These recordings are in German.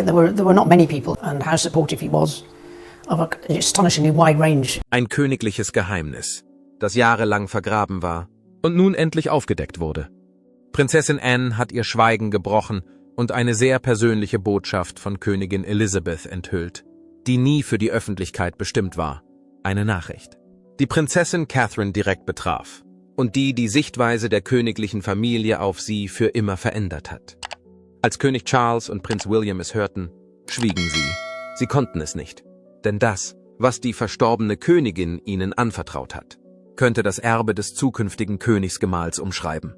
think there were not many people, and how supportive he was of an astonishingly wide range. Ein königliches Geheimnis, das jahrelang vergraben war und nun endlich aufgedeckt wurde. Prinzessin Anne hat ihr Schweigen gebrochen und eine sehr persönliche Botschaft von Königin Elizabeth enthüllt, die nie für die Öffentlichkeit bestimmt war. Eine Nachricht, die Prinzessin Catherine direkt betraf und die Sichtweise der königlichen Familie auf sie für immer verändert hat. Als König Charles und Prinz William es hörten, schwiegen sie. Sie konnten es nicht, denn das, was die verstorbene Königin ihnen anvertraut hat, könnte das Erbe des zukünftigen Königsgemahls umschreiben.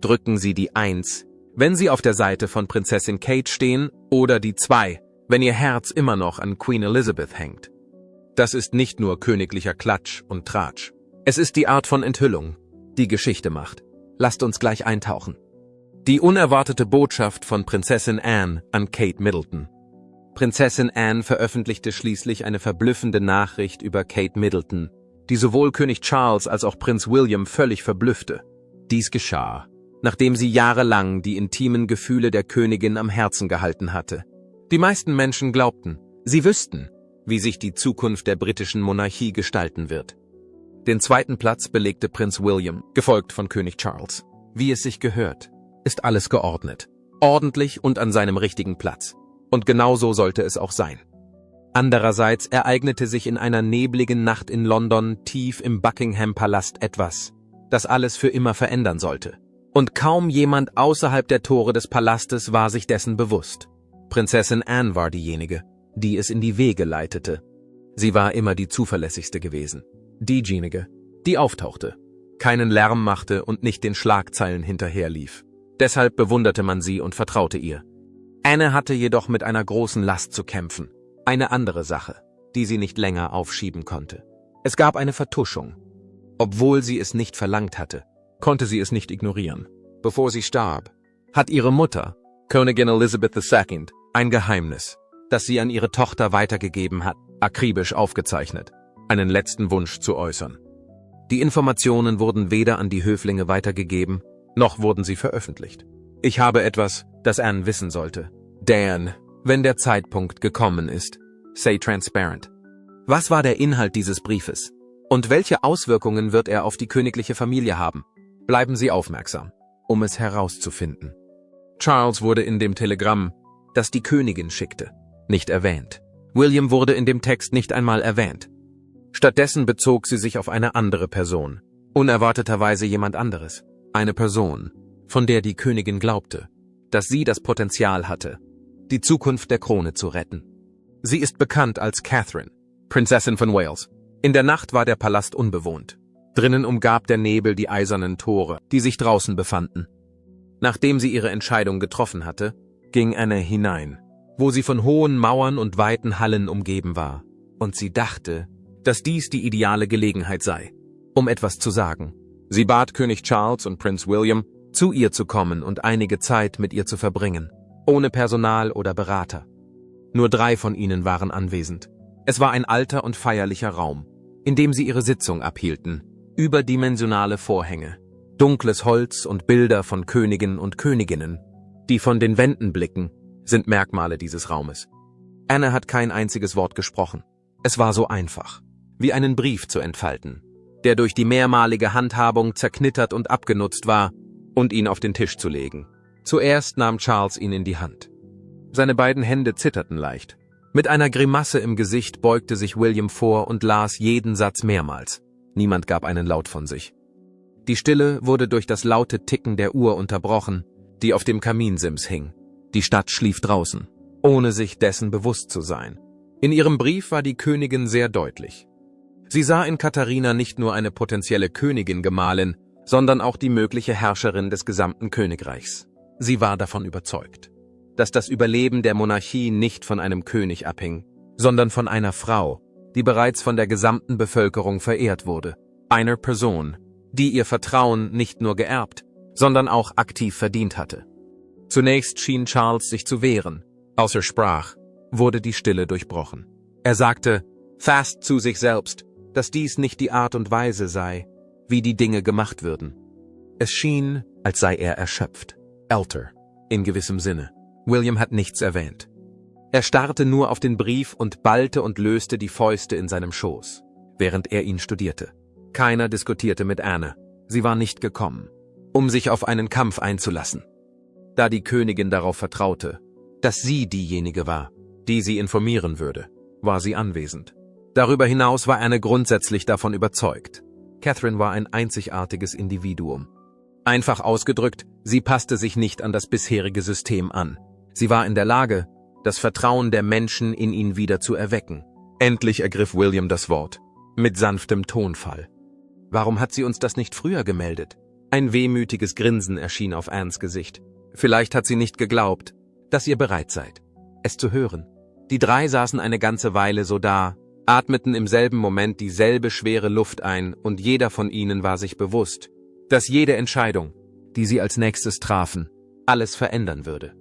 Drücken Sie die 1, wenn Sie auf der Seite von Prinzessin Kate stehen, oder die 2, wenn Ihr Herz immer noch an Queen Elizabeth hängt. Das ist nicht nur königlicher Klatsch und Tratsch. Es ist die Art von Enthüllung, die Geschichte macht. Lasst uns gleich eintauchen. Die unerwartete Botschaft von Prinzessin Anne an Kate Middleton. Prinzessin Anne veröffentlichte schließlich eine verblüffende Nachricht über Kate Middleton, die sowohl König Charles als auch Prinz William völlig verblüffte. Dies geschah, nachdem sie jahrelang die intimen Gefühle der Königin am Herzen gehalten hatte. Die meisten Menschen glaubten, sie wüssten, wie sich die Zukunft der britischen Monarchie gestalten wird. Den zweiten Platz belegte Prinz William, gefolgt von König Charles. Wie es sich gehört, ist alles geordnet, ordentlich und an seinem richtigen Platz. Und genau so sollte es auch sein. Andererseits ereignete sich in einer nebligen Nacht in London tief im Buckingham-Palast etwas, das alles für immer verändern sollte. Und kaum jemand außerhalb der Tore des Palastes war sich dessen bewusst. Prinzessin Anne war diejenige, die es in die Wege leitete. Sie war immer die zuverlässigste gewesen. Diejenige, die auftauchte, keinen Lärm machte und nicht den Schlagzeilen hinterherlief. Deshalb bewunderte man sie und vertraute ihr. Anne hatte jedoch mit einer großen Last zu kämpfen. Eine andere Sache, die sie nicht länger aufschieben konnte. Es gab eine Vertuschung. Obwohl sie es nicht verlangt hatte, konnte sie es nicht ignorieren. Bevor sie starb, hat ihre Mutter, Königin Elizabeth II., ein Geheimnis, das sie an ihre Tochter weitergegeben hat, akribisch aufgezeichnet, einen letzten Wunsch zu äußern. Die Informationen wurden weder an die Höflinge weitergegeben, noch wurden sie veröffentlicht. Ich habe etwas, das Anne wissen sollte. Dan, wenn der Zeitpunkt gekommen ist, say transparent. Was war der Inhalt dieses Briefes? Und welche Auswirkungen wird er auf die königliche Familie haben? Bleiben Sie aufmerksam, um es herauszufinden. Charles wurde in dem Telegramm, das die Königin schickte, nicht erwähnt. William wurde in dem Text nicht einmal erwähnt. Stattdessen bezog sie sich auf eine andere Person, unerwarteterweise jemand anderes. Eine Person, von der die Königin glaubte, dass sie das Potenzial hatte, die Zukunft der Krone zu retten. Sie ist bekannt als Catherine, Prinzessin von Wales. In der Nacht war der Palast unbewohnt. Drinnen umgab der Nebel die eisernen Tore, die sich draußen befanden. Nachdem sie ihre Entscheidung getroffen hatte, ging Anne hinein, wo sie von hohen Mauern und weiten Hallen umgeben war. Und sie dachte, dass dies die ideale Gelegenheit sei, um etwas zu sagen. Sie bat König Charles und Prinz William, zu ihr zu kommen und einige Zeit mit ihr zu verbringen, ohne Personal oder Berater. Nur 3 von ihnen waren anwesend. Es war ein alter und feierlicher Raum, in dem sie ihre Sitzung abhielten. Überdimensionale Vorhänge, dunkles Holz und Bilder von Königen und Königinnen, die von den Wänden blicken, sind Merkmale dieses Raumes. Anne hat kein einziges Wort gesprochen. Es war so einfach, wie einen Brief zu entfalten, der durch die mehrmalige Handhabung zerknittert und abgenutzt war, und ihn auf den Tisch zu legen. Zuerst nahm Charles ihn in die Hand. Seine beiden Hände zitterten leicht. Mit einer Grimasse im Gesicht beugte sich William vor und las jeden Satz mehrmals. Niemand gab einen Laut von sich. Die Stille wurde durch das laute Ticken der Uhr unterbrochen, die auf dem Kaminsims hing. Die Stadt schlief draußen, ohne sich dessen bewusst zu sein. In ihrem Brief war die Königin sehr deutlich. Sie sah in Katharina nicht nur eine potenzielle Königin-Gemahlin, sondern auch die mögliche Herrscherin des gesamten Königreichs. Sie war davon überzeugt, dass das Überleben der Monarchie nicht von einem König abhing, sondern von einer Frau, die bereits von der gesamten Bevölkerung verehrt wurde. Einer Person, die ihr Vertrauen nicht nur geerbt, sondern auch aktiv verdient hatte. Zunächst schien Charles sich zu wehren. Als er sprach, wurde die Stille durchbrochen. Er sagte, fast zu sich selbst, dass dies nicht die Art und Weise sei, wie die Dinge gemacht würden. Es schien, als sei er erschöpft. Älter, in gewissem Sinne. William hat nichts erwähnt. Er starrte nur auf den Brief und ballte und löste die Fäuste in seinem Schoß, während er ihn studierte. Keiner diskutierte mit Anne. Sie war nicht gekommen, um sich auf einen Kampf einzulassen. Da die Königin darauf vertraute, dass sie diejenige war, die sie informieren würde, war sie anwesend. Darüber hinaus war Anne grundsätzlich davon überzeugt. Catherine war ein einzigartiges Individuum. Einfach ausgedrückt, sie passte sich nicht an das bisherige System an. Sie war in der Lage, das Vertrauen der Menschen in ihn wieder zu erwecken. Endlich ergriff William das Wort, mit sanftem Tonfall. Warum hat sie uns das nicht früher gemeldet? Ein wehmütiges Grinsen erschien auf Annes Gesicht. Vielleicht hat sie nicht geglaubt, dass ihr bereit seid, es zu hören. Die drei saßen eine ganze Weile so da, atmeten im selben Moment dieselbe schwere Luft ein und jeder von ihnen war sich bewusst, dass jede Entscheidung, die sie als nächstes trafen, alles verändern würde.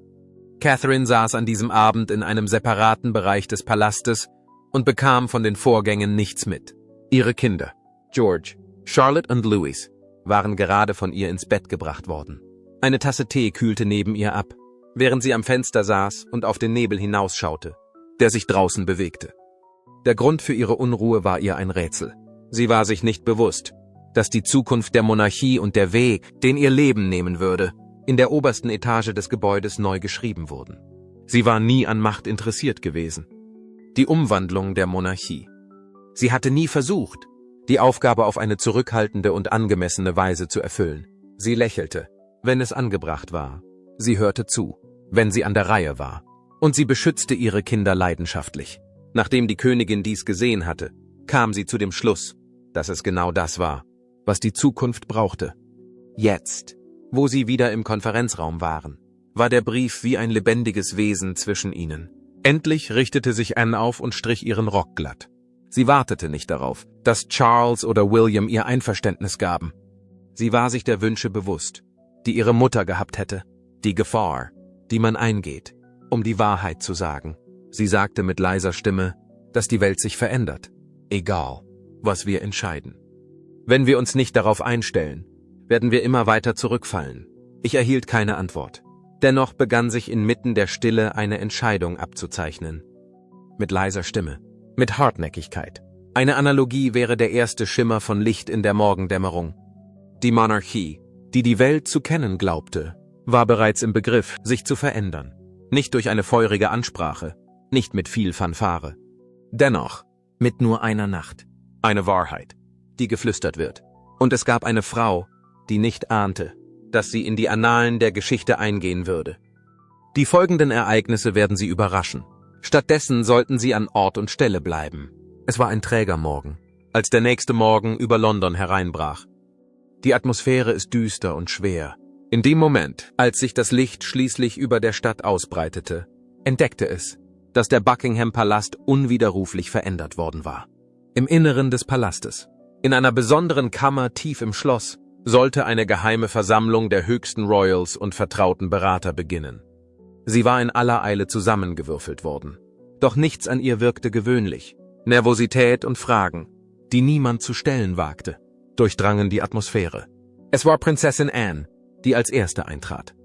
Catherine saß an diesem Abend in einem separaten Bereich des Palastes und bekam von den Vorgängen nichts mit. Ihre Kinder, George, Charlotte und Louis, waren gerade von ihr ins Bett gebracht worden. Eine Tasse Tee kühlte neben ihr ab, während sie am Fenster saß und auf den Nebel hinausschaute, der sich draußen bewegte. Der Grund für ihre Unruhe war ihr ein Rätsel. Sie war sich nicht bewusst, dass die Zukunft der Monarchie und der Weg, den ihr Leben nehmen würde, in der obersten Etage des Gebäudes neu geschrieben wurden. Sie war nie an Macht interessiert gewesen. Die Umwandlung der Monarchie. Sie hatte nie versucht, die Aufgabe auf eine zurückhaltende und angemessene Weise zu erfüllen. Sie lächelte, wenn es angebracht war. Sie hörte zu, wenn sie an der Reihe war. Und sie beschützte ihre Kinder leidenschaftlich. Nachdem die Königin dies gesehen hatte, kam sie zu dem Schluss, dass es genau das war, was die Zukunft brauchte. Jetzt, wo sie wieder im Konferenzraum waren, war der Brief wie ein lebendiges Wesen zwischen ihnen. Endlich richtete sich Anne auf und strich ihren Rock glatt. Sie wartete nicht darauf, dass Charles oder William ihr Einverständnis gaben. Sie war sich der Wünsche bewusst, die ihre Mutter gehabt hätte, die Gefahr, die man eingeht, um die Wahrheit zu sagen. Sie sagte mit leiser Stimme, dass die Welt sich verändert, egal, was wir entscheiden. Wenn wir uns nicht darauf einstellen, werden wir immer weiter zurückfallen. Ich erhielt keine Antwort. Dennoch begann sich inmitten der Stille eine Entscheidung abzuzeichnen. Mit leiser Stimme, mit Hartnäckigkeit. Eine Analogie wäre der erste Schimmer von Licht in der Morgendämmerung. Die Monarchie, die die Welt zu kennen glaubte, war bereits im Begriff, sich zu verändern. Nicht durch eine feurige Ansprache, nicht mit viel Fanfare. Dennoch, mit nur einer Nacht. Eine Wahrheit, die geflüstert wird. Und es gab eine Frau, die nicht ahnte, dass sie in die Annalen der Geschichte eingehen würde. Die folgenden Ereignisse werden sie überraschen. Stattdessen sollten sie an Ort und Stelle bleiben. Es war ein träger Morgen, als der nächste Morgen über London hereinbrach. Die Atmosphäre ist düster und schwer. In dem Moment, als sich das Licht schließlich über der Stadt ausbreitete, entdeckte es, dass der Buckingham-Palast unwiderruflich verändert worden war. Im Inneren des Palastes, in einer besonderen Kammer tief im Schloss, sollte eine geheime Versammlung der höchsten Royals und vertrauten Berater beginnen. Sie war in aller Eile zusammengewürfelt worden. Doch nichts an ihr wirkte gewöhnlich. Nervosität und Fragen, die niemand zu stellen wagte, durchdrangen die Atmosphäre. Es war Prinzessin Anne, die als Erste eintrat.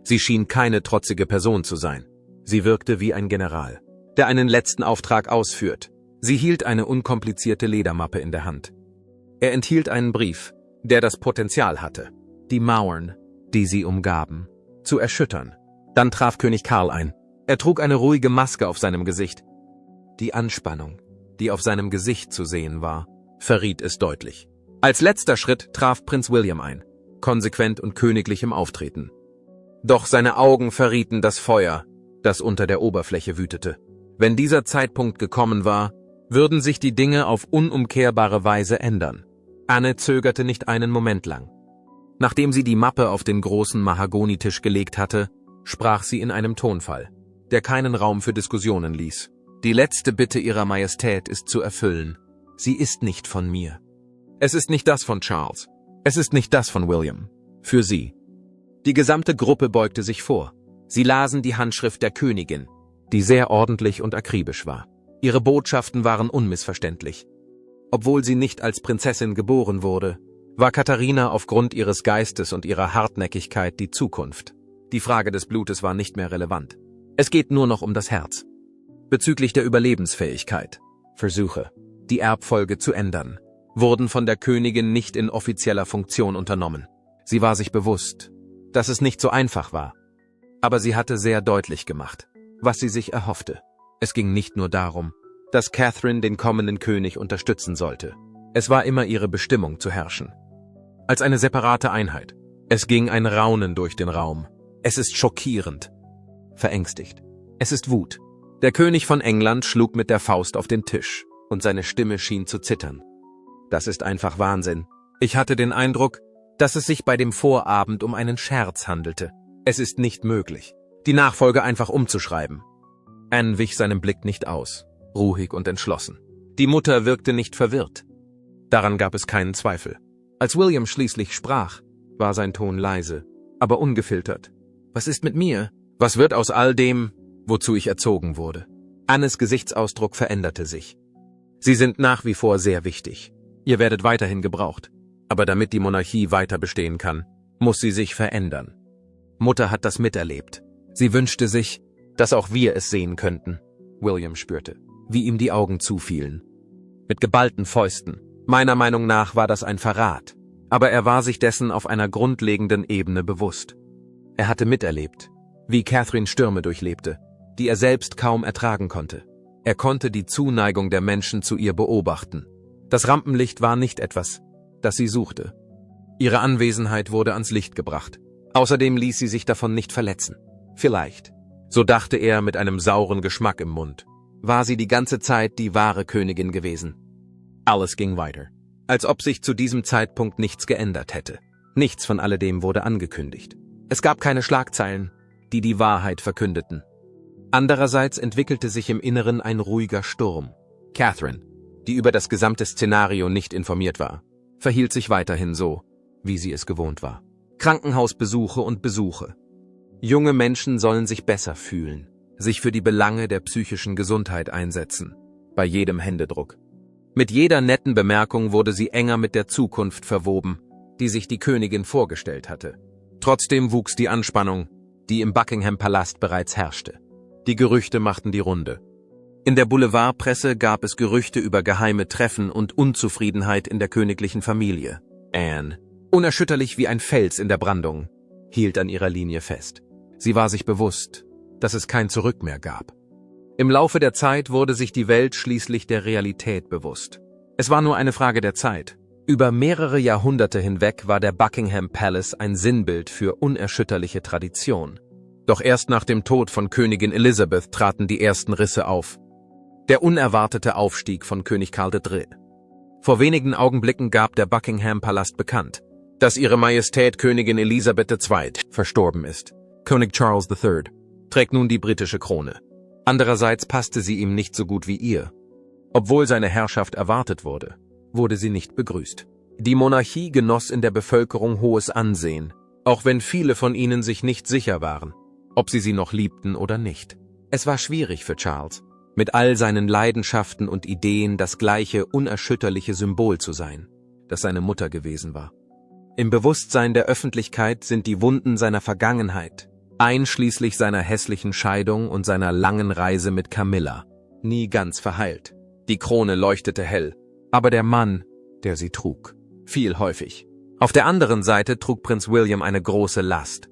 Sie schien keine trotzige Person zu sein. Sie wirkte wie ein General, der einen letzten Auftrag ausführt. Sie hielt eine unkomplizierte Ledermappe in der Hand. Er enthielt einen Brief, der das Potenzial hatte, die Mauern, die sie umgaben, zu erschüttern. Dann traf König Karl ein. Er trug eine ruhige Maske auf seinem Gesicht. Die Anspannung, die auf seinem Gesicht zu sehen war, verriet es deutlich. Als letzter Schritt traf Prinz William ein, konsequent und königlich im Auftreten. Doch seine Augen verrieten das Feuer, das unter der Oberfläche wütete. Wenn dieser Zeitpunkt gekommen war, würden sich die Dinge auf unumkehrbare Weise ändern. Anne zögerte nicht einen Moment lang. Nachdem sie die Mappe auf den großen Mahagonitisch gelegt hatte, sprach sie in einem Tonfall, der keinen Raum für Diskussionen ließ. Die letzte Bitte Ihrer Majestät ist zu erfüllen. Sie ist nicht von mir. Es ist nicht das von Charles. Es ist nicht das von William. Für Sie. Die gesamte Gruppe beugte sich vor. Sie lasen die Handschrift der Königin, die sehr ordentlich und akribisch war. Ihre Botschaften waren unmissverständlich. Obwohl sie nicht als Prinzessin geboren wurde, war Katharina aufgrund ihres Geistes und ihrer Hartnäckigkeit die Zukunft. Die Frage des Blutes war nicht mehr relevant. Es geht nur noch um das Herz. bezüglich der Überlebensfähigkeit. Versuche, die Erbfolge zu ändern, wurden von der Königin nicht in offizieller Funktion unternommen. Sie war sich bewusst, dass es nicht so einfach war. Aber sie hatte sehr deutlich gemacht, was sie sich erhoffte. Es ging nicht nur darum, dass Catherine den kommenden König unterstützen sollte. Es war immer ihre Bestimmung zu herrschen. Als eine separate Einheit. Es ging ein Raunen durch den Raum. Es ist schockierend. Verängstigt. Es ist Wut. Der König von England schlug mit der Faust auf den Tisch und seine Stimme schien zu zittern. Das ist einfach Wahnsinn. Ich hatte den Eindruck, dass es sich bei dem Vorabend um einen Scherz handelte. Es ist nicht möglich, die Nachfolge einfach umzuschreiben. Anne wich seinem Blick nicht aus, ruhig und entschlossen. Die Mutter wirkte nicht verwirrt. Daran gab es keinen Zweifel. Als William schließlich sprach, war sein Ton leise, aber ungefiltert. Was ist mit mir? Was wird aus all dem, wozu ich erzogen wurde? Annes Gesichtsausdruck veränderte sich. Sie sind nach wie vor sehr wichtig. Ihr werdet weiterhin gebraucht. Aber damit die Monarchie weiter bestehen kann, muss sie sich verändern. Mutter hat das miterlebt. Sie wünschte sich, dass auch wir es sehen könnten. William spürte, wie ihm die Augen zufielen. Mit geballten Fäusten. Meiner Meinung nach war das ein Verrat. Aber er war sich dessen auf einer grundlegenden Ebene bewusst. Er hatte miterlebt, wie Catherine Stürme durchlebte, die er selbst kaum ertragen konnte. Er konnte die Zuneigung der Menschen zu ihr beobachten. Das Rampenlicht war nicht etwas, das sie suchte. Ihre Anwesenheit wurde ans Licht gebracht. Außerdem ließ sie sich davon nicht verletzen. Vielleicht, so dachte er mit einem sauren Geschmack im Mund, war sie die ganze Zeit die wahre Königin gewesen. Alles ging weiter, als ob sich zu diesem Zeitpunkt nichts geändert hätte. Nichts von alledem wurde angekündigt. Es gab keine Schlagzeilen, die die Wahrheit verkündeten. Andererseits entwickelte sich im Inneren ein ruhiger Sturm. Catherine, die über das gesamte Szenario nicht informiert war, verhielt sich weiterhin so, wie sie es gewohnt war. Krankenhausbesuche und Besuche. Junge Menschen sollen sich besser fühlen, sich für die Belange der psychischen Gesundheit einsetzen, bei jedem Händedruck. Mit jeder netten Bemerkung wurde sie enger mit der Zukunft verwoben, die sich die Königin vorgestellt hatte. Trotzdem wuchs die Anspannung, die im Buckingham-Palast bereits herrschte. Die Gerüchte machten die Runde. In der Boulevardpresse gab es Gerüchte über geheime Treffen und Unzufriedenheit in der königlichen Familie. Anne, unerschütterlich wie ein Fels in der Brandung, hielt an ihrer Linie fest. Sie war sich bewusst, dass es kein Zurück mehr gab. Im Laufe der Zeit wurde sich die Welt schließlich der Realität bewusst. Es war nur eine Frage der Zeit. Über mehrere Jahrhunderte hinweg war der Buckingham Palace ein Sinnbild für unerschütterliche Tradition. Doch erst nach dem Tod von Königin Elizabeth traten die ersten Risse auf. Der unerwartete Aufstieg von König Karl III. Vor wenigen Augenblicken gab der Buckingham-Palast bekannt, dass ihre Majestät Königin Elisabeth II. Verstorben ist. König Charles III. trägt nun die britische Krone. Andererseits passte sie ihm nicht so gut wie ihr. Obwohl seine Herrschaft erwartet wurde, wurde sie nicht begrüßt. Die Monarchie genoss in der Bevölkerung hohes Ansehen, auch wenn viele von ihnen sich nicht sicher waren, ob sie noch liebten oder nicht. Es war schwierig für Charles, mit all seinen Leidenschaften und Ideen das gleiche unerschütterliche Symbol zu sein, das seine Mutter gewesen war. Im Bewusstsein der Öffentlichkeit sind die Wunden seiner Vergangenheit, einschließlich seiner hässlichen Scheidung und seiner langen Reise mit Camilla, nie ganz verheilt. Die Krone leuchtete hell, aber der Mann, der sie trug, fiel häufig. Auf der anderen Seite trug Prinz William eine große Last.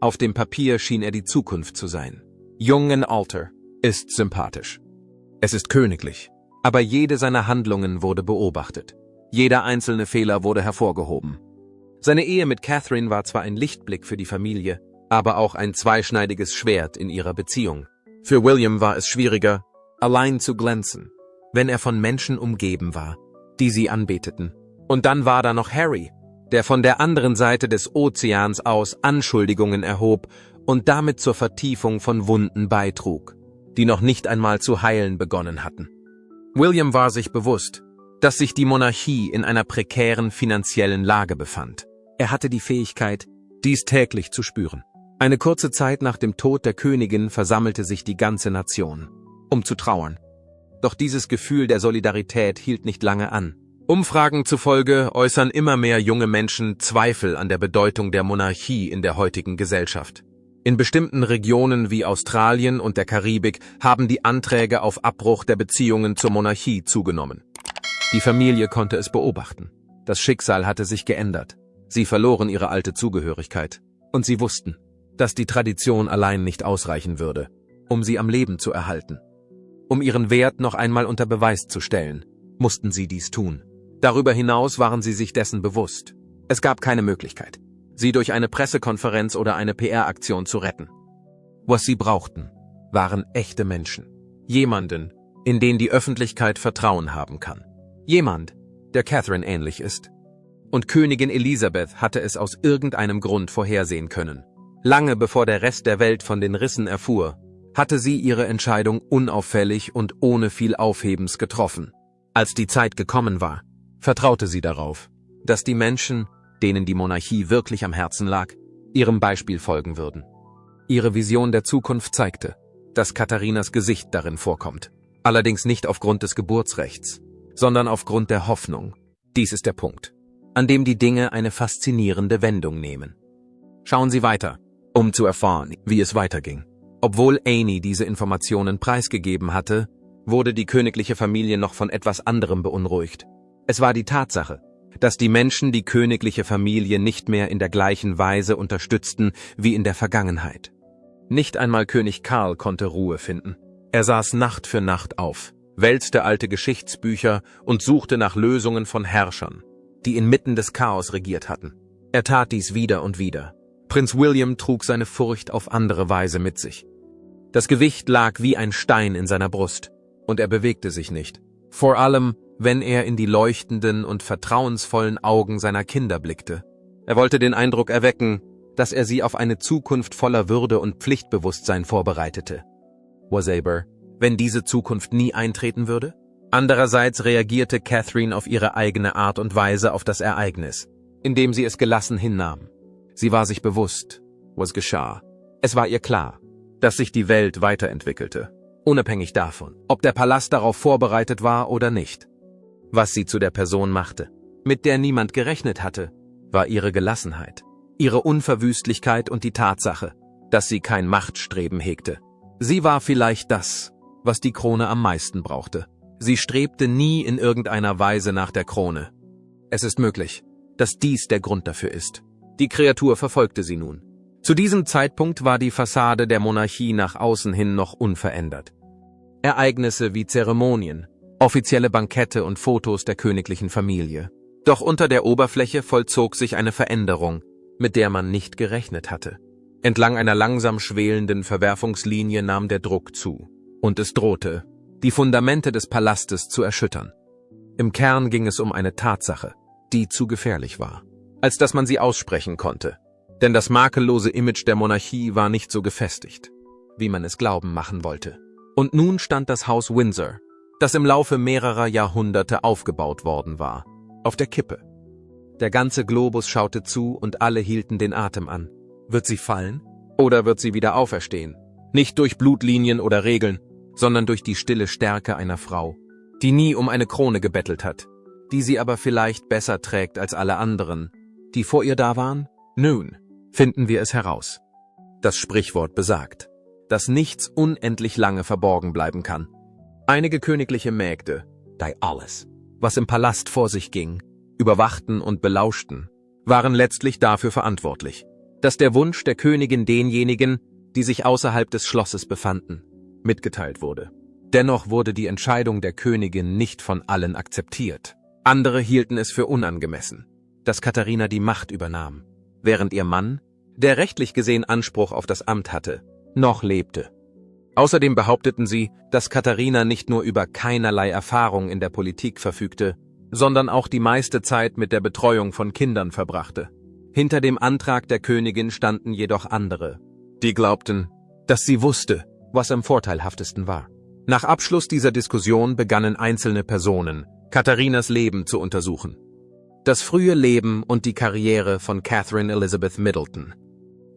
Auf dem Papier schien er die Zukunft zu sein. Jung in Alter, ist sympathisch. Es ist königlich, aber jede seiner Handlungen wurde beobachtet. Jeder einzelne Fehler wurde hervorgehoben. Seine Ehe mit Catherine war zwar ein Lichtblick für die Familie, aber auch ein zweischneidiges Schwert in ihrer Beziehung. Für William war es schwieriger, allein zu glänzen, wenn er von Menschen umgeben war, die sie anbeteten. Und dann war da noch Harry, der von der anderen Seite des Ozeans aus Anschuldigungen erhob und damit zur Vertiefung von Wunden beitrug, die noch nicht einmal zu heilen begonnen hatten. William war sich bewusst, dass sich die Monarchie in einer prekären finanziellen Lage befand. Er hatte die Fähigkeit, dies täglich zu spüren. Eine kurze Zeit nach dem Tod der Königin versammelte sich die ganze Nation, um zu trauern. Doch dieses Gefühl der Solidarität hielt nicht lange an. Umfragen zufolge äußern immer mehr junge Menschen Zweifel an der Bedeutung der Monarchie in der heutigen Gesellschaft. In bestimmten Regionen wie Australien und der Karibik haben die Anträge auf Abbruch der Beziehungen zur Monarchie zugenommen. Die Familie konnte es beobachten. Das Schicksal hatte sich geändert. Sie verloren ihre alte Zugehörigkeit. Und sie wussten, dass die Tradition allein nicht ausreichen würde, um sie am Leben zu erhalten. Um ihren Wert noch einmal unter Beweis zu stellen, mussten sie dies tun. Darüber hinaus waren sie sich dessen bewusst. Es gab keine Möglichkeit, sie durch eine Pressekonferenz oder eine PR-Aktion zu retten. Was sie brauchten, waren echte Menschen. Jemanden, in den die Öffentlichkeit Vertrauen haben kann. Jemand, der Catherine ähnlich ist. Und Königin Elisabeth hatte es aus irgendeinem Grund vorhersehen können. Lange bevor der Rest der Welt von den Rissen erfuhr, hatte sie ihre Entscheidung unauffällig und ohne viel Aufhebens getroffen. Als die Zeit gekommen war, vertraute sie darauf, dass die Menschen, denen die Monarchie wirklich am Herzen lag, ihrem Beispiel folgen würden. Ihre Vision der Zukunft zeigte, dass Katharinas Gesicht darin vorkommt. Allerdings nicht aufgrund des Geburtsrechts, sondern aufgrund der Hoffnung. Dies ist der Punkt, an dem die Dinge eine faszinierende Wendung nehmen. Schauen Sie weiter, um zu erfahren, wie es weiterging. Obwohl Annie diese Informationen preisgegeben hatte, wurde die königliche Familie noch von etwas anderem beunruhigt. Es war die Tatsache, dass die Menschen die königliche Familie nicht mehr in der gleichen Weise unterstützten wie in der Vergangenheit. Nicht einmal König Karl konnte Ruhe finden. Er saß Nacht für Nacht auf, wälzte alte Geschichtsbücher und suchte nach Lösungen von Herrschern, die inmitten des Chaos regiert hatten. Er tat dies wieder und wieder. Prinz William trug seine Furcht auf andere Weise mit sich. Das Gewicht lag wie ein Stein in seiner Brust, und er bewegte sich nicht. Vor allem, wenn er in die leuchtenden und vertrauensvollen Augen seiner Kinder blickte. Er wollte den Eindruck erwecken, dass er sie auf eine Zukunft voller Würde und Pflichtbewusstsein vorbereitete. Was aber, wenn diese Zukunft nie eintreten würde? Andererseits reagierte Catherine auf ihre eigene Art und Weise auf das Ereignis, indem sie es gelassen hinnahm. Sie war sich bewusst, was geschah. Es war ihr klar, dass sich die Welt weiterentwickelte, unabhängig davon, ob der Palast darauf vorbereitet war oder nicht. Was sie zu der Person machte, mit der niemand gerechnet hatte, war ihre Gelassenheit, ihre Unverwüstlichkeit und die Tatsache, dass sie kein Machtstreben hegte. Sie war vielleicht das, was die Krone am meisten brauchte. Sie strebte nie in irgendeiner Weise nach der Krone. Es ist möglich, dass dies der Grund dafür ist. Die Kreatur verfolgte sie nun. Zu diesem Zeitpunkt war die Fassade der Monarchie nach außen hin noch unverändert. Ereignisse wie Zeremonien, offizielle Bankette und Fotos der königlichen Familie. Doch unter der Oberfläche vollzog sich eine Veränderung, mit der man nicht gerechnet hatte. Entlang einer langsam schwelenden Verwerfungslinie nahm der Druck zu, und es drohte, die Fundamente des Palastes zu erschüttern. Im Kern ging es um eine Tatsache, die zu gefährlich war, als dass man sie aussprechen konnte. Denn das makellose Image der Monarchie war nicht so gefestigt, wie man es glauben machen wollte. Und nun stand das Haus Windsor, das im Laufe mehrerer Jahrhunderte aufgebaut worden war, auf der Kippe. Der ganze Globus schaute zu und alle hielten den Atem an. Wird sie fallen? Oder wird sie wieder auferstehen? Nicht durch Blutlinien oder Regeln, sondern durch die stille Stärke einer Frau, die nie um eine Krone gebettelt hat, die sie aber vielleicht besser trägt als alle anderen, die vor ihr da waren? Nun, finden wir es heraus. Das Sprichwort besagt, dass nichts unendlich lange verborgen bleiben kann. Einige königliche Mägde, die alles, was im Palast vor sich ging, überwachten und belauschten, waren letztlich dafür verantwortlich, dass der Wunsch der Königin denjenigen, die sich außerhalb des Schlosses befanden, mitgeteilt wurde. Dennoch wurde die Entscheidung der Königin nicht von allen akzeptiert. Andere hielten es für unangemessen, dass Katharina die Macht übernahm, während ihr Mann, der rechtlich gesehen Anspruch auf das Amt hatte, noch lebte. Außerdem behaupteten sie, dass Katharina nicht nur über keinerlei Erfahrung in der Politik verfügte, sondern auch die meiste Zeit mit der Betreuung von Kindern verbrachte. Hinter dem Antrag der Königin standen jedoch andere, die glaubten, dass sie wusste, was am vorteilhaftesten war. Nach Abschluss dieser Diskussion begannen einzelne Personen, Katharinas Leben zu untersuchen. Das frühe Leben und die Karriere von Catherine Elizabeth Middleton.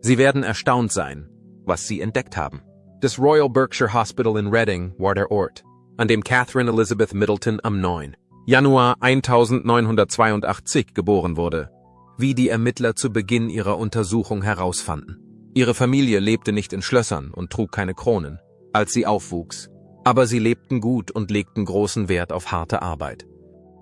Sie werden erstaunt sein, was sie entdeckt haben. Das Royal Berkshire Hospital in Reading war der Ort, an dem Catherine Elizabeth Middleton am 9. Januar 1982 geboren wurde, wie die Ermittler zu Beginn ihrer Untersuchung herausfanden. Ihre Familie lebte nicht in Schlössern und trug keine Kronen, als sie aufwuchs. Aber sie lebten gut und legten großen Wert auf harte Arbeit.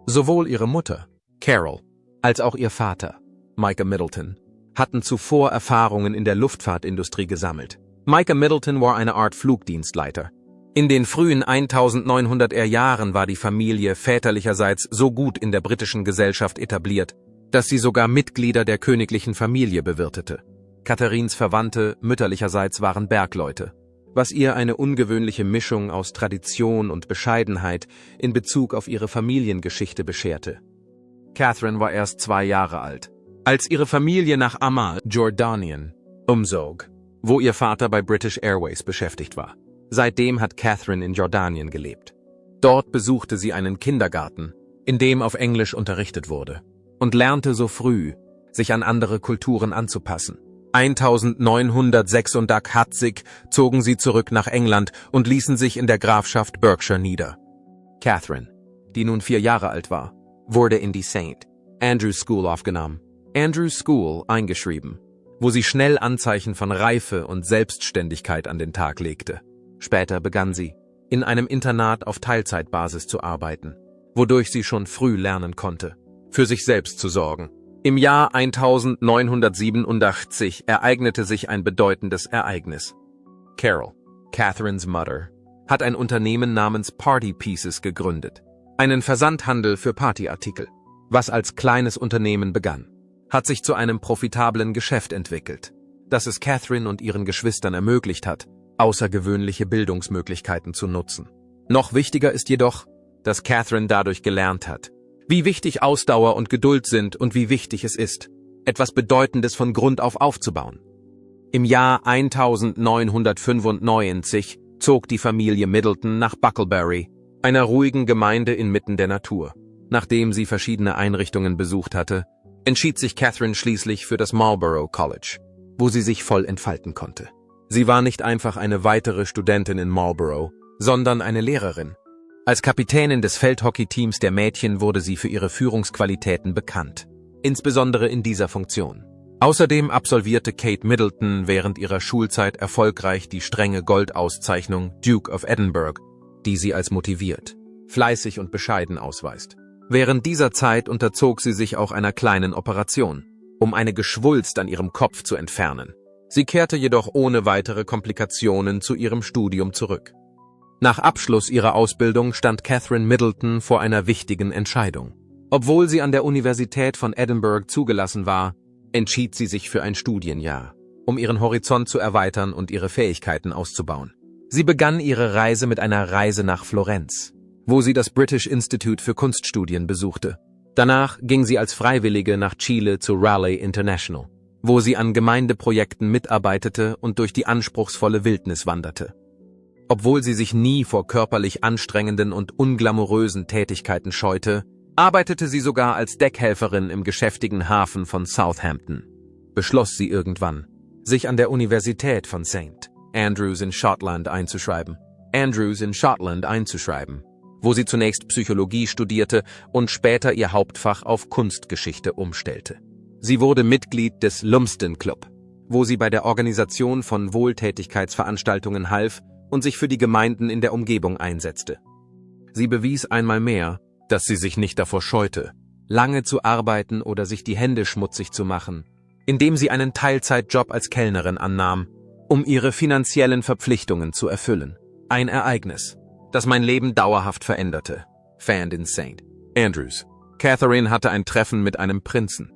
Sowohl ihre Mutter, Carol, als auch ihr Vater, Micah Middleton, hatten zuvor Erfahrungen in der Luftfahrtindustrie gesammelt. Micah Middleton war eine Art Flugdienstleiter. In den frühen 1900er Jahren war die Familie väterlicherseits so gut in der britischen Gesellschaft etabliert, dass sie sogar Mitglieder der königlichen Familie bewirtete. Catherines Verwandte mütterlicherseits waren Bergleute, was ihr eine ungewöhnliche Mischung aus Tradition und Bescheidenheit in Bezug auf ihre Familiengeschichte bescherte. Catherine war erst 2 Jahre alt, als ihre Familie nach Amman, Jordanien, umzog, wo ihr Vater bei British Airways beschäftigt war. Seitdem hat Catherine in Jordanien gelebt. Dort besuchte sie einen Kindergarten, in dem auf Englisch unterrichtet wurde, und lernte so früh, sich an andere Kulturen anzupassen. 1986 zogen sie zurück nach England und ließen sich in der Grafschaft Berkshire nieder. Catherine, die nun 4 Jahre alt war, wurde in die St. Andrews School aufgenommen, Andrews School eingeschrieben, wo sie schnell Anzeichen von Reife und Selbstständigkeit an den Tag legte. Später begann sie, in einem Internat auf Teilzeitbasis zu arbeiten, wodurch sie schon früh lernen konnte, für sich selbst zu sorgen. Im Jahr 1987 ereignete sich ein bedeutendes Ereignis. Carol, Catherines Mutter, hat ein Unternehmen namens Party Pieces gegründet, einen Versandhandel für Partyartikel. Was als kleines Unternehmen begann, hat sich zu einem profitablen Geschäft entwickelt, das es Catherine und ihren Geschwistern ermöglicht hat, außergewöhnliche Bildungsmöglichkeiten zu nutzen. Noch wichtiger ist jedoch, dass Catherine dadurch gelernt hat, wie wichtig Ausdauer und Geduld sind und wie wichtig es ist, etwas Bedeutendes von Grund auf aufzubauen. Im Jahr 1995 zog die Familie Middleton nach Bucklebury, einer ruhigen Gemeinde inmitten der Natur. Nachdem sie verschiedene Einrichtungen besucht hatte, entschied sich Catherine schließlich für das Marlborough College, wo sie sich voll entfalten konnte. Sie war nicht einfach eine weitere Studentin in Marlborough, sondern eine Lehrerin. Als Kapitänin des Feldhockey-Teams der Mädchen wurde sie für ihre Führungsqualitäten bekannt, insbesondere in dieser Funktion. Außerdem absolvierte Kate Middleton während ihrer Schulzeit erfolgreich die strenge Goldauszeichnung Duke of Edinburgh, die sie als motiviert, fleißig und bescheiden ausweist. Während dieser Zeit unterzog sie sich auch einer kleinen Operation, um eine Geschwulst an ihrem Kopf zu entfernen. Sie kehrte jedoch ohne weitere Komplikationen zu ihrem Studium zurück. Nach Abschluss ihrer Ausbildung stand Catherine Middleton vor einer wichtigen Entscheidung. Obwohl sie an der Universität von Edinburgh zugelassen war, entschied sie sich für ein Studienjahr, um ihren Horizont zu erweitern und ihre Fähigkeiten auszubauen. Sie begann ihre Reise mit einer Reise nach Florenz, wo sie das British Institute für Kunststudien besuchte. Danach ging sie als Freiwillige nach Chile zu Raleigh International, wo sie an Gemeindeprojekten mitarbeitete und durch die anspruchsvolle Wildnis wanderte. Obwohl sie sich nie vor körperlich anstrengenden und unglamourösen Tätigkeiten scheute, arbeitete sie sogar als Deckhelferin im geschäftigen Hafen von Southampton. Beschloss sie irgendwann, sich an der Universität von St. Andrews in Schottland einzuschreiben, wo sie zunächst Psychologie studierte und später ihr Hauptfach auf Kunstgeschichte umstellte. Sie wurde Mitglied des Lumsden Club, wo sie bei der Organisation von Wohltätigkeitsveranstaltungen half und sich für die Gemeinden in der Umgebung einsetzte. Sie bewies einmal mehr, dass sie sich nicht davor scheute, lange zu arbeiten oder sich die Hände schmutzig zu machen, indem sie einen Teilzeitjob als Kellnerin annahm, um ihre finanziellen Verpflichtungen zu erfüllen. Ein Ereignis, das mein Leben dauerhaft veränderte, fand in St. Andrews. Catherine hatte ein Treffen mit einem Prinzen.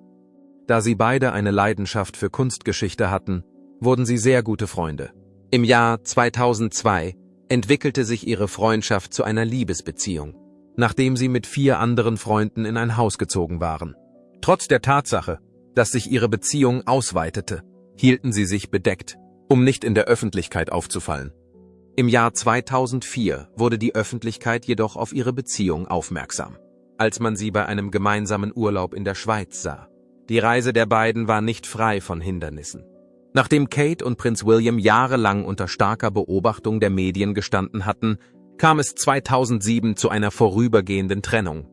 Da sie beide eine Leidenschaft für Kunstgeschichte hatten, wurden sie sehr gute Freunde. Im Jahr 2002 entwickelte sich ihre Freundschaft zu einer Liebesbeziehung, nachdem sie mit 4 anderen Freunden in ein Haus gezogen waren. Trotz der Tatsache, dass sich ihre Beziehung ausweitete, hielten sie sich bedeckt, um nicht in der Öffentlichkeit aufzufallen. Im Jahr 2004 wurde die Öffentlichkeit jedoch auf ihre Beziehung aufmerksam, als man sie bei einem gemeinsamen Urlaub in der Schweiz sah. Die Reise der beiden war nicht frei von Hindernissen. Nachdem Kate und Prinz William jahrelang unter starker Beobachtung der Medien gestanden hatten, kam es 2007 zu einer vorübergehenden Trennung.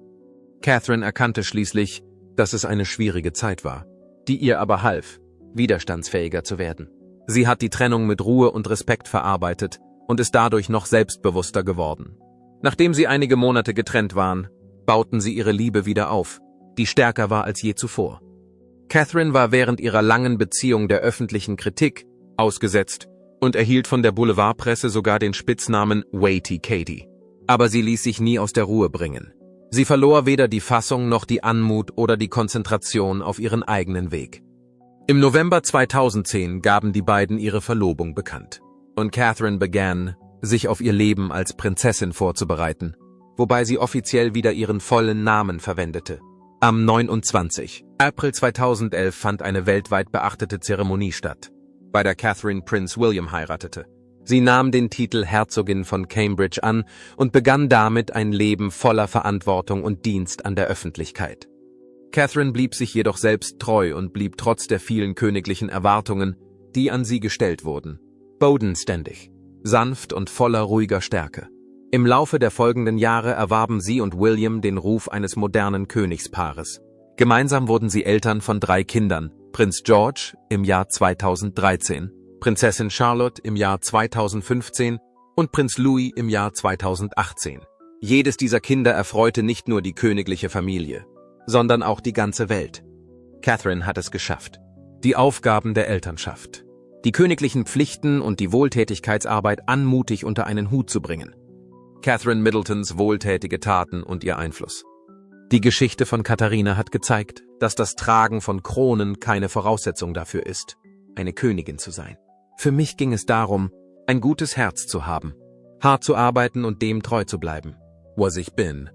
Catherine erkannte schließlich, dass es eine schwierige Zeit war, die ihr aber half, widerstandsfähiger zu werden. Sie hat die Trennung mit Ruhe und Respekt verarbeitet und ist dadurch noch selbstbewusster geworden. Nachdem sie einige Monate getrennt waren, bauten sie ihre Liebe wieder auf, die stärker war als je zuvor. Catherine war während ihrer langen Beziehung der öffentlichen Kritik ausgesetzt und erhielt von der Boulevardpresse sogar den Spitznamen Waity Katie. Aber sie ließ sich nie aus der Ruhe bringen. Sie verlor weder die Fassung noch die Anmut oder die Konzentration auf ihren eigenen Weg. Im November 2010 gaben die beiden ihre Verlobung bekannt. Und Catherine begann, sich auf ihr Leben als Prinzessin vorzubereiten, wobei sie offiziell wieder ihren vollen Namen verwendete. Am 29. April 2011 fand eine weltweit beachtete Zeremonie statt, bei der Catherine Prinz William heiratete. Sie nahm den Titel Herzogin von Cambridge an und begann damit ein Leben voller Verantwortung und Dienst an der Öffentlichkeit. Catherine blieb sich jedoch selbst treu und blieb trotz der vielen königlichen Erwartungen, die an sie gestellt wurden, bodenständig, sanft und voller ruhiger Stärke. Im Laufe der folgenden Jahre erwarben sie und William den Ruf eines modernen Königspaares. Gemeinsam wurden sie Eltern von 3 Kindern, Prinz George im Jahr 2013, Prinzessin Charlotte im Jahr 2015 und Prinz Louis im Jahr 2018. Jedes dieser Kinder erfreute nicht nur die königliche Familie, sondern auch die ganze Welt. Catherine hat es geschafft. Die Aufgaben der Elternschaft, die königlichen Pflichten und die Wohltätigkeitsarbeit anmutig unter einen Hut zu bringen. Catherine Middletons wohltätige Taten und ihr Einfluss. Die Geschichte von Katharina hat gezeigt, dass das Tragen von Kronen keine Voraussetzung dafür ist, eine Königin zu sein. Für mich ging es darum, ein gutes Herz zu haben, hart zu arbeiten und dem treu zu bleiben, was ich bin.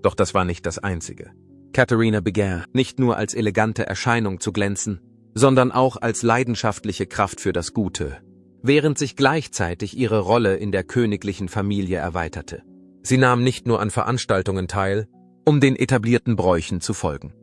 Doch das war nicht das Einzige. Katharina begann, nicht nur als elegante Erscheinung zu glänzen, sondern auch als leidenschaftliche Kraft für das Gute, während sich gleichzeitig ihre Rolle in der königlichen Familie erweiterte. Sie nahm nicht nur an Veranstaltungen teil, um den etablierten Bräuchen zu folgen.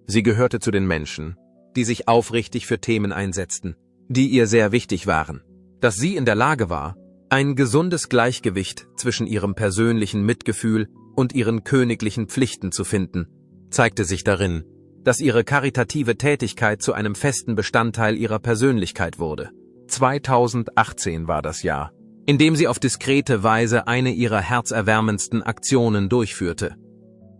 Sie gehörte zu den Menschen, die sich aufrichtig für Themen einsetzten, die ihr sehr wichtig waren. Dass sie in der Lage war, ein gesundes Gleichgewicht zwischen ihrem persönlichen Mitgefühl und ihren königlichen Pflichten zu finden, zeigte sich darin, dass ihre karitative Tätigkeit zu einem festen Bestandteil ihrer Persönlichkeit wurde. 2018 war das Jahr, in dem sie auf diskrete Weise eine ihrer herzerwärmendsten Aktionen durchführte.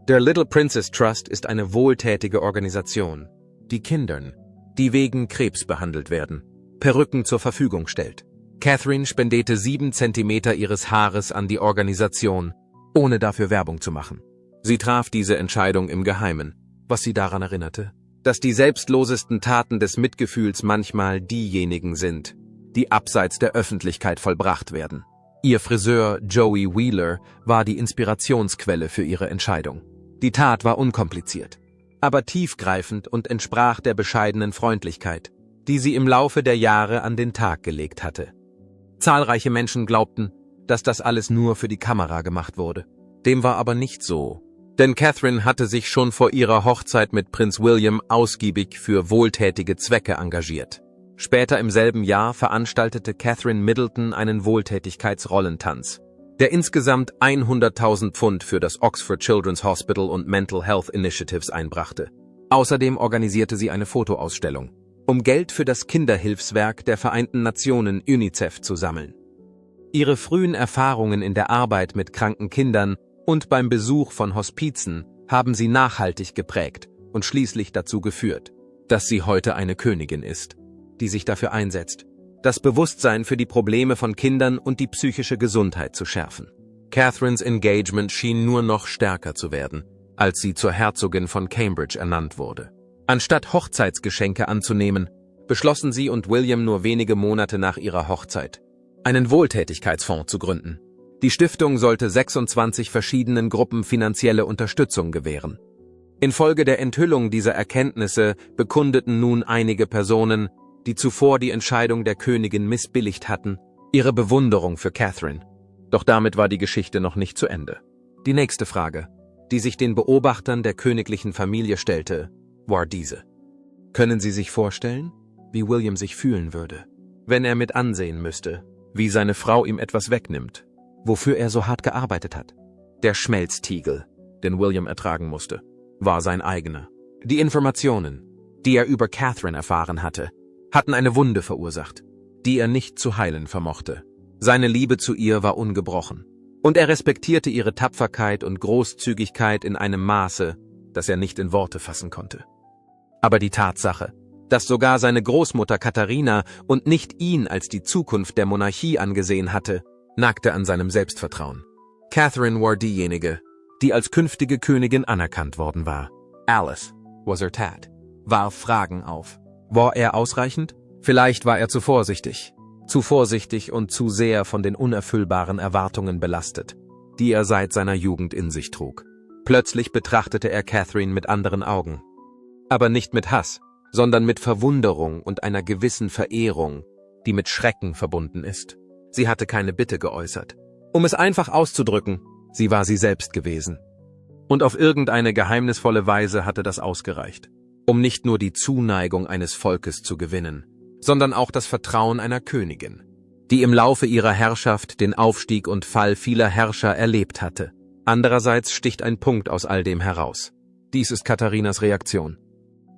Der Little Princess Trust ist eine wohltätige Organisation, die Kindern, die wegen Krebs behandelt werden, Perücken zur Verfügung stellt. Catherine spendete 7 Zentimeter ihres Haares an die Organisation, ohne dafür Werbung zu machen. Sie traf diese Entscheidung im Geheimen, was sie daran erinnerte, dass die selbstlosesten Taten des Mitgefühls manchmal diejenigen sind, die abseits der Öffentlichkeit vollbracht werden. Ihr Friseur Joey Wheeler war die Inspirationsquelle für ihre Entscheidung. Die Tat war unkompliziert, aber tiefgreifend und entsprach der bescheidenen Freundlichkeit, die sie im Laufe der Jahre an den Tag gelegt hatte. Zahlreiche Menschen glaubten, dass das alles nur für die Kamera gemacht wurde. Dem war aber nicht so. Denn Catherine hatte sich schon vor ihrer Hochzeit mit Prinz William ausgiebig für wohltätige Zwecke engagiert. Später im selben Jahr veranstaltete Catherine Middleton einen Wohltätigkeitsrollentanz, der insgesamt 100.000 Pfund für das Oxford Children's Hospital und Mental Health Initiatives einbrachte. Außerdem organisierte sie eine Fotoausstellung, um Geld für das Kinderhilfswerk der Vereinten Nationen UNICEF zu sammeln. Ihre frühen Erfahrungen in der Arbeit mit kranken Kindern und beim Besuch von Hospizen haben sie nachhaltig geprägt und schließlich dazu geführt, dass sie heute eine Königin ist, die sich dafür einsetzt, das Bewusstsein für die Probleme von Kindern und die psychische Gesundheit zu schärfen. Catherines Engagement schien nur noch stärker zu werden, als sie zur Herzogin von Cambridge ernannt wurde. Anstatt Hochzeitsgeschenke anzunehmen, beschlossen sie und William nur wenige Monate nach ihrer Hochzeit, einen Wohltätigkeitsfonds zu gründen. Die Stiftung sollte 26 verschiedenen Gruppen finanzielle Unterstützung gewähren. Infolge der Enthüllung dieser Erkenntnisse bekundeten nun einige Personen, die zuvor die Entscheidung der Königin missbilligt hatten, ihre Bewunderung für Catherine. Doch damit war die Geschichte noch nicht zu Ende. Die nächste Frage, die sich den Beobachtern der königlichen Familie stellte, war diese. Können Sie sich vorstellen, wie William sich fühlen würde, wenn er mit ansehen müsste, wie seine Frau ihm etwas wegnimmt, wofür er so hart gearbeitet hat? Der Schmelztiegel, den William ertragen musste, war sein eigener. Die Informationen, die er über Catherine erfahren hatte, hatten eine Wunde verursacht, die er nicht zu heilen vermochte. Seine Liebe zu ihr war ungebrochen. Und er respektierte ihre Tapferkeit und Großzügigkeit in einem Maße, das er nicht in Worte fassen konnte. Aber die Tatsache, dass sogar seine Großmutter Katharina und nicht ihn als die Zukunft der Monarchie angesehen hatte, nagte an seinem Selbstvertrauen. Catherine war diejenige, die als künftige Königin anerkannt worden war. Alice was her Tat, warf Fragen auf. War er ausreichend? Vielleicht war er zu vorsichtig und zu sehr von den unerfüllbaren Erwartungen belastet, die er seit seiner Jugend in sich trug. Plötzlich betrachtete er Catherine mit anderen Augen. Aber nicht mit Hass, sondern mit Verwunderung und einer gewissen Verehrung, die mit Schrecken verbunden ist. Sie hatte keine Bitte geäußert. Um es einfach auszudrücken, sie war sie selbst gewesen. Und auf irgendeine geheimnisvolle Weise hatte das ausgereicht, um nicht nur die Zuneigung eines Volkes zu gewinnen, sondern auch das Vertrauen einer Königin, die im Laufe ihrer Herrschaft den Aufstieg und Fall vieler Herrscher erlebt hatte. Andererseits sticht ein Punkt aus all dem heraus. Dies ist Katharinas Reaktion.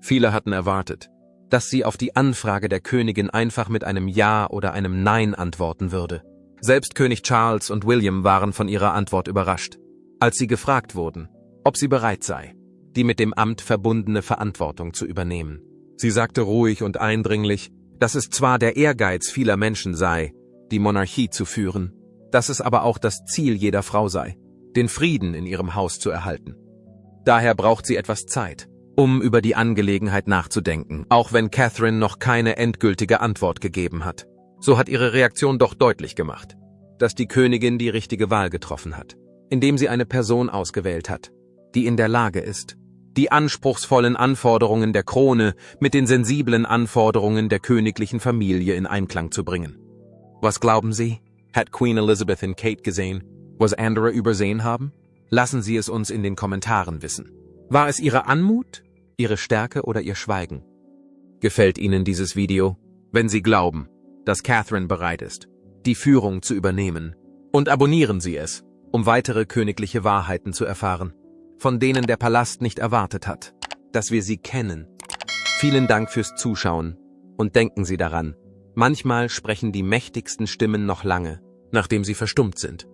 Viele hatten erwartet, dass sie auf die Anfrage der Königin einfach mit einem Ja oder einem Nein antworten würde. Selbst König Charles und William waren von ihrer Antwort überrascht, als sie gefragt wurden, ob sie bereit sei, die mit dem Amt verbundene Verantwortung zu übernehmen. Sie sagte ruhig und eindringlich, dass es zwar der Ehrgeiz vieler Menschen sei, die Monarchie zu führen, dass es aber auch das Ziel jeder Frau sei, den Frieden in ihrem Haus zu erhalten. Daher braucht sie etwas Zeit, um über die Angelegenheit nachzudenken, auch wenn Catherine noch keine endgültige Antwort gegeben hat. So hat ihre Reaktion doch deutlich gemacht, dass die Königin die richtige Wahl getroffen hat, indem sie eine Person ausgewählt hat, die in der Lage ist, die anspruchsvollen Anforderungen der Krone mit den sensiblen Anforderungen der königlichen Familie in Einklang zu bringen. Was glauben Sie? Hat Queen Elizabeth in Kate gesehen, was andere übersehen haben? Lassen Sie es uns in den Kommentaren wissen. War es Ihre Anmut, Ihre Stärke oder Ihr Schweigen? Gefällt Ihnen dieses Video? Wenn Sie glauben, dass Catherine bereit ist, die Führung zu übernehmen, und abonnieren Sie es, um weitere königliche Wahrheiten zu erfahren, von denen der Palast nicht erwartet hat, dass wir sie kennen. Vielen Dank fürs Zuschauen und denken Sie daran, manchmal sprechen die mächtigsten Stimmen noch lange, nachdem sie verstummt sind.